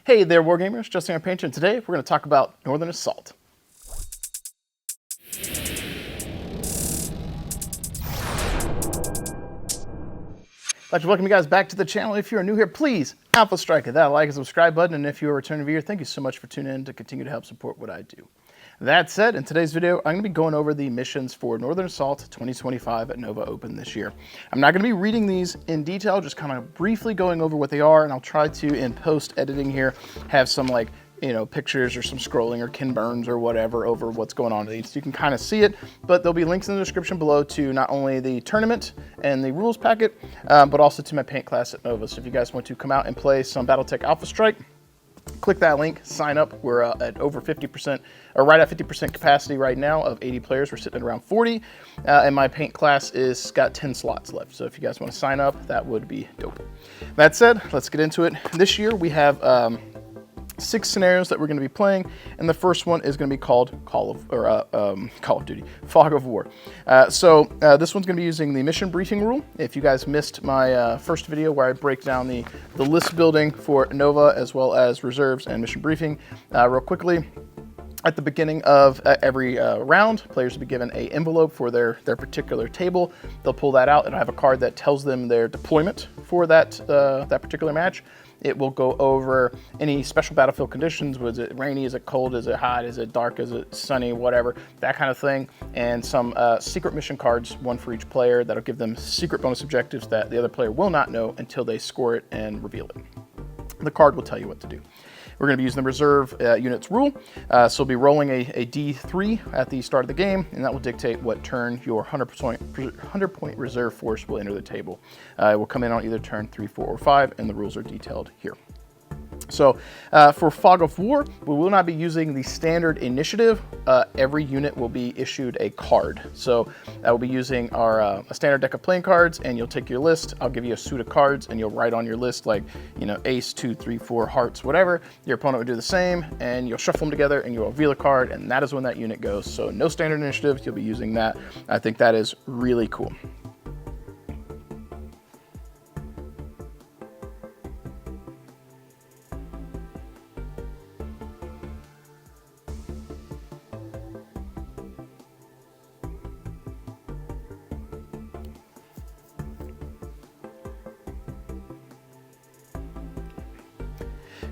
Hey there, Wargamers, Justin here, Painter, and today we're going to talk about Northern Assault. I'd like to welcome you guys back to the channel. If you're new here, please Alpha Strike that like and subscribe button, and if you're a returning viewer, thank you so much for tuning in to continue to help support what I do. That said, in today's video, I'm going to be going over the missions for Northern Assault 2025 at Nova Open this year. I'm not going to be reading these in detail, just kind of briefly going over what they are, and I'll try to, in post-editing here, have some pictures or some scrolling or kin burns or whatever over what's going on in these. So you can kind of see it, but there'll be links in the description below to not only the tournament and the rules packet, but also to my paint class at Nova. So if you guys want to come out and play some Battletech Alpha Strike, click that link, sign up. We're at over 50%, or right at 50% capacity right now of 80 players. We're sitting at around 40, and my paint class is got 10 slots left. So if you guys want to sign up, that would be dope. That said, let's get into it. This year we have 6 scenarios that we're going to be playing, and the first one is going to be called Call of Duty, Fog of War. This one's going to be using the mission briefing rule. If you guys missed my first video where I break down the list building for Nova as well as reserves and mission briefing, real quickly, at the beginning of every round, players will be given an envelope for their particular table. They'll pull that out and have a card that tells them their deployment for that particular match. It will go over any special battlefield conditions. Was it rainy? Is it cold? Is it hot? Is it dark? Is it sunny? Whatever, that kind of thing. And some secret mission cards, one for each player, that'll give them secret bonus objectives that the other player will not know until they score it and reveal it. The card will tell you what to do. We're going to be using the reserve units rule. So we'll be rolling a D3 at the start of the game, and that will dictate what turn your 100-point reserve force will enter the table. It will come in on either turn 3, 4, or 5, and the rules are detailed here. So for Fog of War, we will not be using the standard initiative. Every unit will be issued a card. So I will be using our a standard deck of playing cards, and you'll take your list. I'll give you a suit of cards, and you'll write on your list like, ace, 2, 3, 4, hearts, whatever. Your opponent will do the same, and you'll shuffle them together, and you'll reveal a card, and that is when that unit goes. So no standard initiative, you'll be using that. I think that is really cool.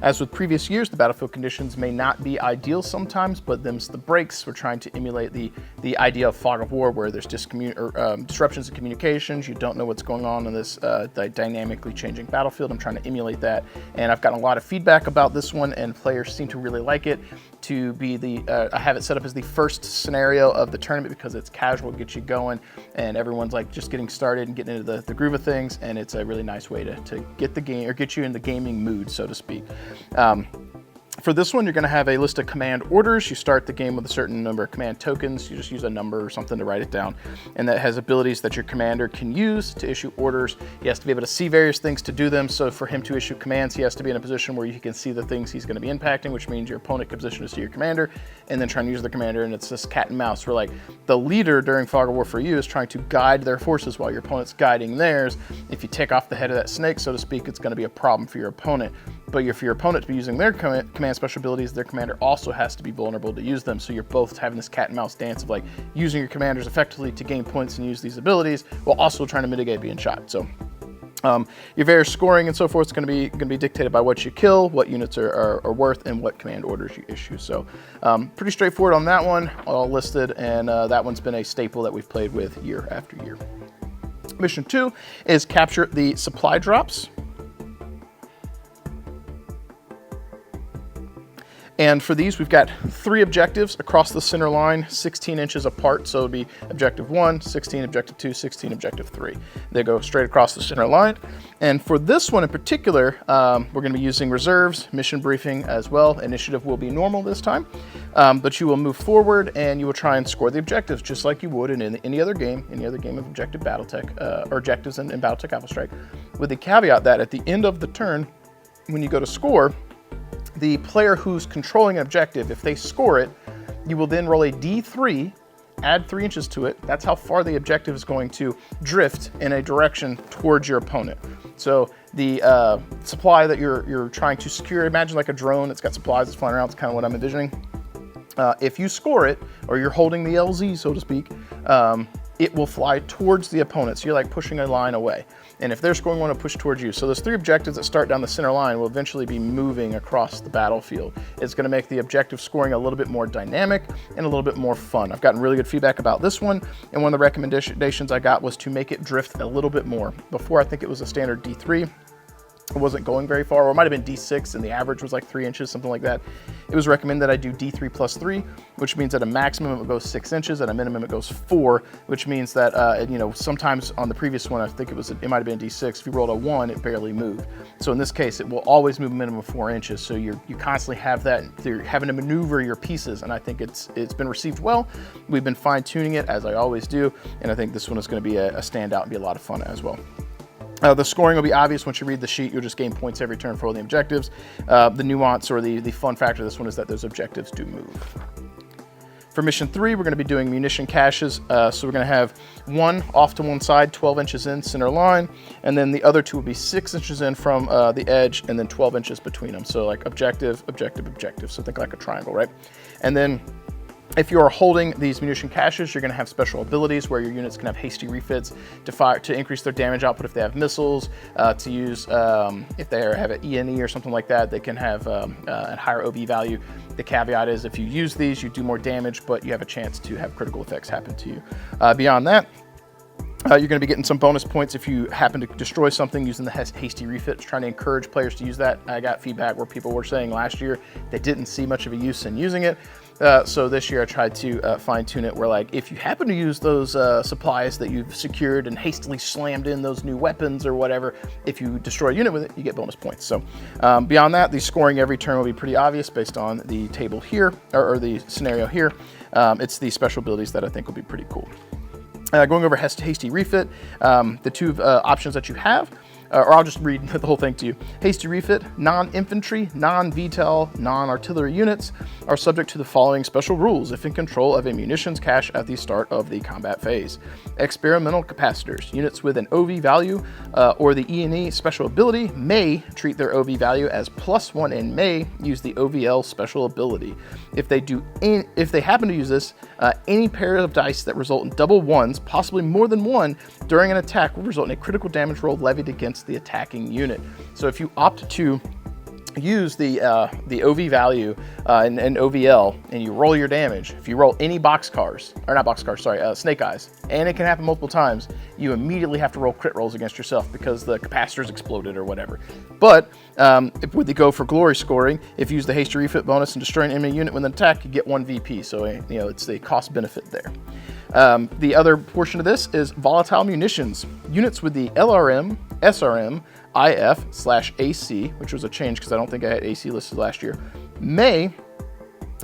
As with previous years, the battlefield conditions may not be ideal sometimes, but them's the breaks. We're trying to emulate the idea of Fog of War, where there's disruptions in communications. You don't know what's going on in this dynamically changing battlefield. I'm trying to emulate that, and I've gotten a lot of feedback about this one, and players seem to really like it. To be I have it set up as the first scenario of the tournament because it's casual, gets you going, and everyone's like just getting started and getting into the groove of things, and it's a really nice way to get the game, or get you in the gaming mood, so to speak. For this one, you're going to have a list of command orders. You start the game with a certain number of command tokens. You just use a number or something to write it down. And that has abilities that your commander can use to issue orders. He has to be able to see various things to do them. So for him to issue commands, he has to be in a position where he can see the things he's going to be impacting, which means your opponent can position to see your commander and then try and use the commander. And it's this cat and mouse where like the leader during Fog of War for you is trying to guide their forces while your opponent's guiding theirs. If you take off the head of that snake, so to speak, it's going to be a problem for your opponent. But for your opponent to be using their command special abilities, their commander also has to be vulnerable to use them. So you're both having this cat and mouse dance of like using your commanders effectively to gain points and use these abilities while also trying to mitigate being shot. So your various scoring and so forth is going to be dictated by what you kill, what units are worth, and what command orders you issue. So pretty straightforward on that one, all listed, and that one's been a staple that we've played with year after year. Mission 2 is capture the supply drops. And for these, we've got 3 objectives across the center line, 16 inches apart. So it would be objective 1, 16, objective 2, 16, objective 3. They go straight across the center line. And for this one in particular, we're going to be using reserves, mission briefing as well. Initiative will be normal this time, but you will move forward and you will try and score the objectives just like you would in any other game of objective Battletech, or objectives in Battletech Alpha Strike, with the caveat that at the end of the turn, when you go to score, the player who's controlling an objective, if they score it, you will then roll a D3 add 3 inches to it. That's how far the objective is going to drift in a direction towards your opponent. So the supply that you're trying to secure, imagine like a drone that's got supplies that's flying around. That's kind of what I'm envisioning. If you score it, or you're holding the LZ, so to speak, it will fly towards the opponent. So you're like pushing a line away. And if they're scoring one, to push towards you. So those 3 objectives that start down the center line will eventually be moving across the battlefield. It's gonna make the objective scoring a little bit more dynamic and a little bit more fun. I've gotten really good feedback about this one, and one of the recommendations I got was to make it drift a little bit more. Before, I think it was a standard D3. It wasn't going very far, or it might have been D6 and the average was like 3 inches, something like that. It was recommended that I do D3 plus 3, which means at a maximum it goes 6 inches, at a minimum it goes 4, which means that, you know, sometimes on the previous one, I think it might have been D6, if you rolled a 1, it barely moved. So in this case, it will always move a minimum of 4 inches. So you constantly have that, you're having to maneuver your pieces, and I think it's been received well. We've been fine tuning it, as I always do, and I think this one is gonna be a standout and be a lot of fun as well. The scoring will be obvious once you read the sheet. You'll just gain points every turn for all the objectives. The nuance or the fun factor of this one is that those objectives do move. For mission 3, we're going to be doing munition caches. So we're going to have 1 off to one side, 12 inches in, center line, and then the other 2 will be 6 inches in from the edge, and then 12 inches between them. So like objective, objective, objective. So think like a triangle, right? And then if you are holding these munition caches, you're going to have special abilities where your units can have hasty refits to fire to increase their damage output if they have missiles, to use if they have an ENE or something like that. They can have a higher OV value. The caveat is if you use these, you do more damage, but you have a chance to have critical effects happen to you. Beyond that, you're going to be getting some bonus points if you happen to destroy something using the hasty refit. Trying to encourage players to use that. I got feedback where people were saying last year they didn't see much of a use in using it. So this year I tried to fine tune it where, like, if you happen to use those supplies that you've secured and hastily slammed in those new weapons or whatever, if you destroy a unit with it, you get bonus points. So beyond that, the scoring every turn will be pretty obvious based on the table here, or the scenario here. It's the special abilities that I think will be pretty cool. Going over hasty refit, the 2 options that you have, or I'll just read the whole thing to you. Hasty refit, non-infantry, non-VTOL, non-artillery units are subject to the following special rules if in control of a munitions cache at the start of the combat phase. Experimental capacitors, units with an OV value or the ENE special ability may treat their OV value as +1 and may use the OVL special ability. If they happen to use this, any pair of dice that result in double ones, possibly more than 1, during an attack will result in a critical damage roll levied against the attacking unit. So if you opt to use the OV value and OVL and you roll your damage, if you roll any snake eyes, and it can happen multiple times, you immediately have to roll crit rolls against yourself because the capacitors exploded or whatever. But with the go for glory scoring, if you use the hasty refit bonus and destroy an enemy unit with an attack, you get 1 VP. So you know, it's the cost benefit there. The other portion of this is volatile munitions. Units with the LRM, SRM, IF/AC, which was a change because I don't think I had AC listed last year, may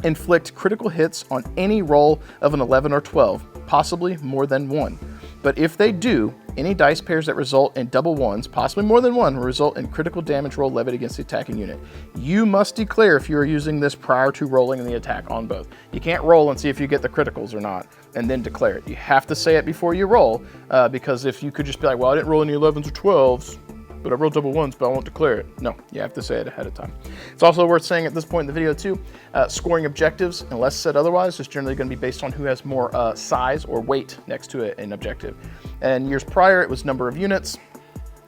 inflict critical hits on any roll of an 11 or 12, possibly more than 1. But if they do, any dice pairs that result in double ones, possibly more than 1, will result in critical damage roll levied against the attacking unit. You must declare if you are using this prior to rolling the attack on both. You can't roll and see if you get the criticals or not, and then declare it. You have to say it before you roll, because if you could just be like, well, I didn't roll any 11s or 12s, but I rolled double ones, but I won't declare it. No, you have to say it ahead of time. It's also worth saying at this point in the video too, scoring objectives, unless said otherwise, is generally going to be based on who has more size or weight next to an objective. And years prior, it was number of units.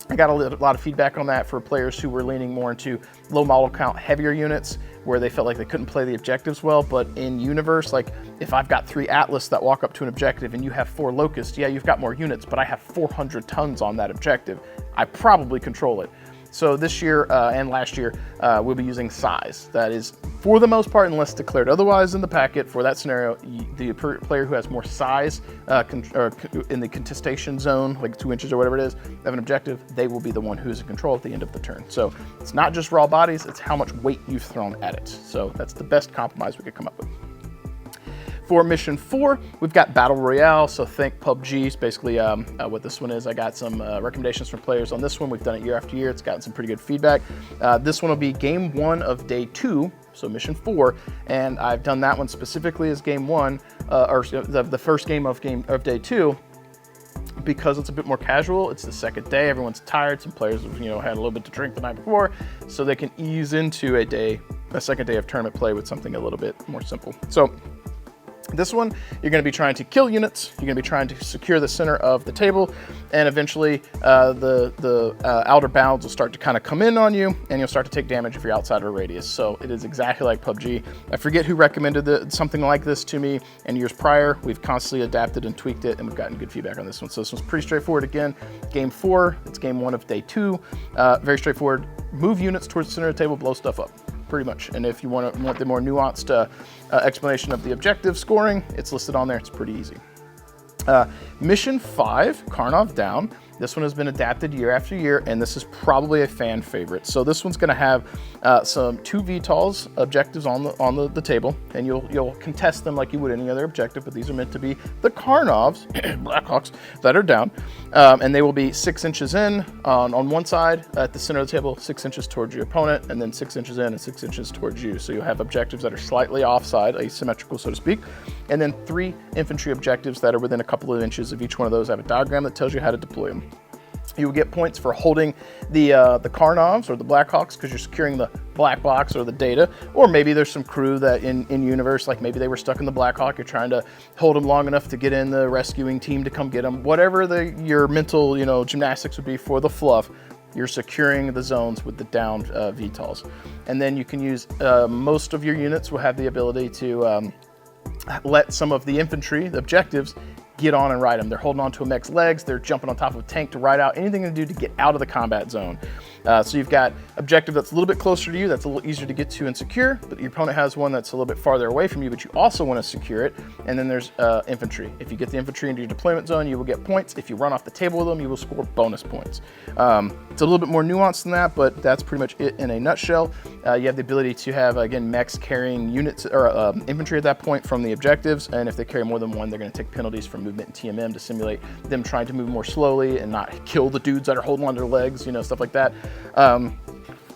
I got a lot of feedback on that for players who were leaning more into low model count, heavier units, where they felt like they couldn't play the objectives well. But in universe, like if I've got 3 Atlas that walk up to an objective and you have 4 Locusts, yeah, you've got more units, but I have 400 tons on that objective. I probably control it. So this year and last year, we'll be using size. That is, for the most part, unless declared otherwise in the packet, for that scenario, the player who has more size in the contestation zone, like 2 inches or whatever it is, of an objective, they will be the one who is in control at the end of the turn. So it's not just raw bodies, it's how much weight you've thrown at it. So that's the best compromise we could come up with. For mission 4, we've got Battle Royale, so think PUBG is basically what this one is. I got some recommendations from players on this one. We've done it year after year. It's gotten some pretty good feedback. This one will be game 1 of day 2. so mission 4, and I've done that one specifically as game 1, or the first game of day 2, because it's a bit more casual. It's the second day, everyone's tired, some players have, you know, had a little bit to drink the night before, so they can ease into a second day of tournament play with something a little bit more simple. So this one, you're going to be trying to kill units, you're going to be trying to secure the center of the table, and eventually the outer bounds will start to kind of come in on you, and you'll start to take damage if you're outside of a radius. So it is exactly like PUBG. I forget who recommended something like this to me in years prior. We've constantly adapted and tweaked it, and we've gotten good feedback on this one. So this one's pretty straightforward. Again, game 4, it's game 1 of day 2. Very straightforward. Move units towards the center of the table, blow stuff up. Pretty much. And if you want the more nuanced explanation of the objective scoring, it's listed on there. It's pretty easy. Mission 5, Carnov down. This one has been adapted year after year, and this is probably a fan favorite. So this one's going to have some 2 VTOLs objectives on the table, and you'll contest them like you would any other objective, but these are meant to be the Carnovs, Blackhawks, that are down. And they will be 6 inches in on one side at the center of the table, 6 inches towards your opponent, and then 6 inches in and 6 inches towards you. So you'll have objectives that are slightly offside, asymmetrical, so to speak, and then 3 infantry objectives that are within a couple of inches of each one of those. I have a diagram that tells you how to deploy them. You will get points for holding the Carnovs or the Blackhawks because you're securing the black box or the data, or maybe there's some crew that in universe, like maybe they were stuck in the Blackhawk, you're trying to hold them long enough to get in the rescuing team to come get them. Whatever your mental, you know, gymnastics would be for the fluff, you're securing the zones with the downed VTOLs. And then you can use, most of your units will have the ability to let some of the infantry, the objectives, get on and ride them. They're holding on to a mech's legs, they're jumping on top of a tank to ride out, anything to do to get out of the combat zone. So you've got objective that's a little bit closer to you, that's a little easier to get to and secure, but your opponent has one that's a little bit farther away from you, but you also want to secure it. And then there's infantry. If you get the infantry into your deployment zone, you will get points. If you run off the table with them, you will score bonus points. It's a little bit more nuanced than that, but that's pretty much it in a nutshell. You have the ability to have, again, mechs carrying units or infantry at that point from the objectives, and if they carry more than one, they're going to take penalties from movement and TMM to simulate them trying to move more slowly and not kill the dudes that are holding on to their legs, you know, stuff like that.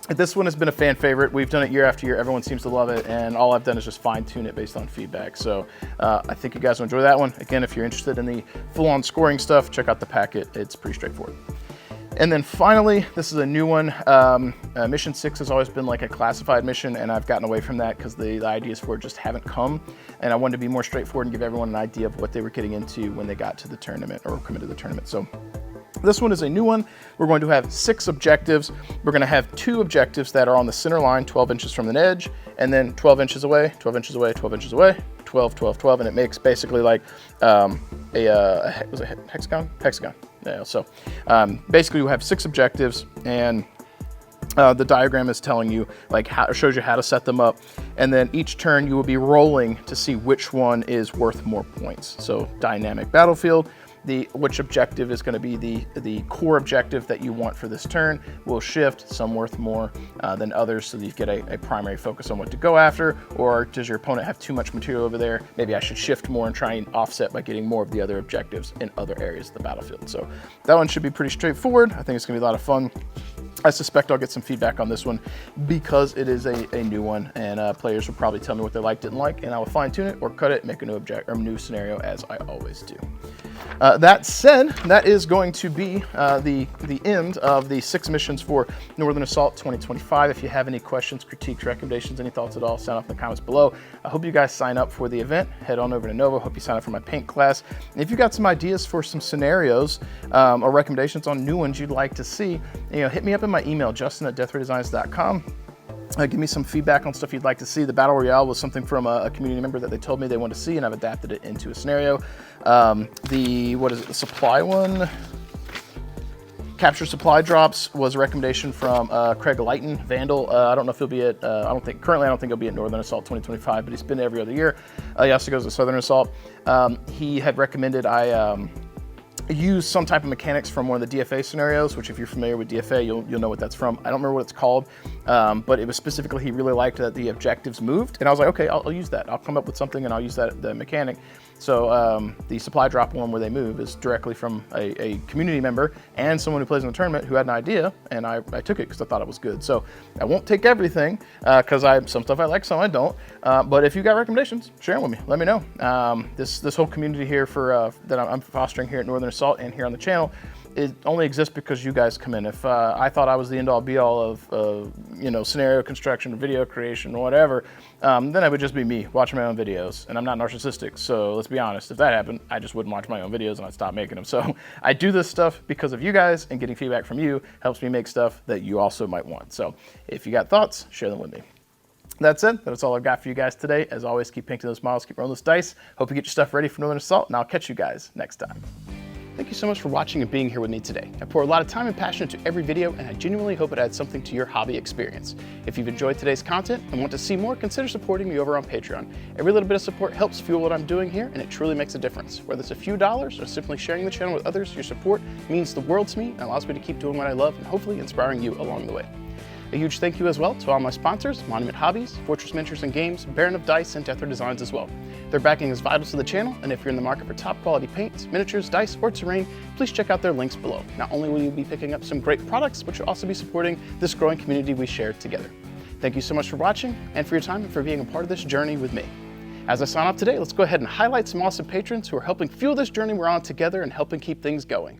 This one has been a fan favorite. We've done it year after year. Everyone seems to love it, and all I've done is just fine tune it based on feedback. So I think you guys will enjoy that one. Again, if you're interested in the full-on scoring stuff, check out the packet. It's pretty straightforward. And then finally, this is a new one. Mission 6 has always been like a classified mission, and I've gotten away from that because the ideas for it just haven't come. And I wanted to be more straightforward and give everyone an idea of what they were getting into when they got to the tournament or committed to the tournament. So this one is a new one. We're going to have 6 objectives. We're going to have 2 objectives that are on the center line, 12 inches from an edge, and then 12 inches away, 12 inches away, 12 inches away, 12, 12, 12, and it makes basically like was it Hexagon? Hexagon. Yeah, so basically we have 6 objectives, and the diagram is telling you, like, shows you how to set them up, and then each turn you will be rolling to see which one is worth more points. So dynamic battlefield, which objective is going to be the core objective that you want for this turn will shift, some worth more than others, so that you get a primary focus on what to go after. Or does your opponent have too much material over there? Maybe I should shift more and try and offset by getting more of the other objectives in other areas of the battlefield. So that one should be pretty straightforward. I think it's going to be a lot of fun. I suspect I'll get some feedback on this one because it is a new one, and players will probably tell me what they liked, didn't like, and I will fine tune it or cut it, make a new scenario, as I always do. That said, that is going to be the end of the 6 missions for Northern Assault 2025. If you have any questions, critiques, recommendations, any thoughts at all, sound off in the comments below. I hope you guys sign up for the event. Head on over to Nova. Hope you sign up for my paint class. And if you got some ideas for some scenarios or recommendations on new ones you'd like to see, hit me up in my email, justin@deathRayDesigns.com. Give me some feedback on stuff you'd like to see. The Battle Royale was something from a community member that they told me they wanted to see, and I've adapted it into a scenario. The supply one? Capture supply drops was a recommendation from Craig Lighton, Vandal. I don't know if he'll be at, currently I don't think he'll be at Northern Assault 2025, but he's been every other year. He also goes to Southern Assault. He had recommended I use some type of mechanics from one of the DFA scenarios, which if you're familiar with DFA, you'll know what that's from. I don't remember what it's called, but it was specifically he really liked that the objectives moved, and I was like, okay, I'll use that. I'll come up with something and I'll use the mechanic. So the supply drop one where they move is directly from a community member and someone who plays in the tournament who had an idea, and I took it because I thought it was good. So I won't take everything because some stuff I like, some I don't. But if you got recommendations, share them with me. Let me know. This whole community here that I'm fostering here at Northern Assault and here on the channel, it only exists because you guys come in. If I thought I was the end-all be-all of scenario construction, video creation, or whatever, then it would just be me watching my own videos, and I'm not narcissistic, so let's be honest. If that happened, I just wouldn't watch my own videos and I'd stop making them. So I do this stuff because of you guys, and getting feedback from you helps me make stuff that you also might want. So if you got thoughts, share them with me. That said, that's all I've got for you guys today. As always, keep painting those models, keep rolling those dice. Hope you get your stuff ready for Northern Assault, and I'll catch you guys next time. Thank you so much for watching and being here with me today. I pour a lot of time and passion into every video, and I genuinely hope it adds something to your hobby experience. If you've enjoyed today's content and want to see more, consider supporting me over on Patreon. Every little bit of support helps fuel what I'm doing here, and it truly makes a difference. Whether it's a few dollars or simply sharing the channel with others, your support means the world to me and allows me to keep doing what I love and hopefully inspiring you along the way. A huge thank you as well to all my sponsors, Monument Hobbies, Fortress Miniatures and Games, Baron of Dice, and Deathra Designs as well. Their backing is vital to the channel, and if you're in the market for top quality paints, miniatures, dice, or terrain, please check out their links below. Not only will you be picking up some great products, but you'll also be supporting this growing community we share together. Thank you so much for watching, and for your time, and for being a part of this journey with me. As I sign off today, let's go ahead and highlight some awesome patrons who are helping fuel this journey we're on together and helping keep things going.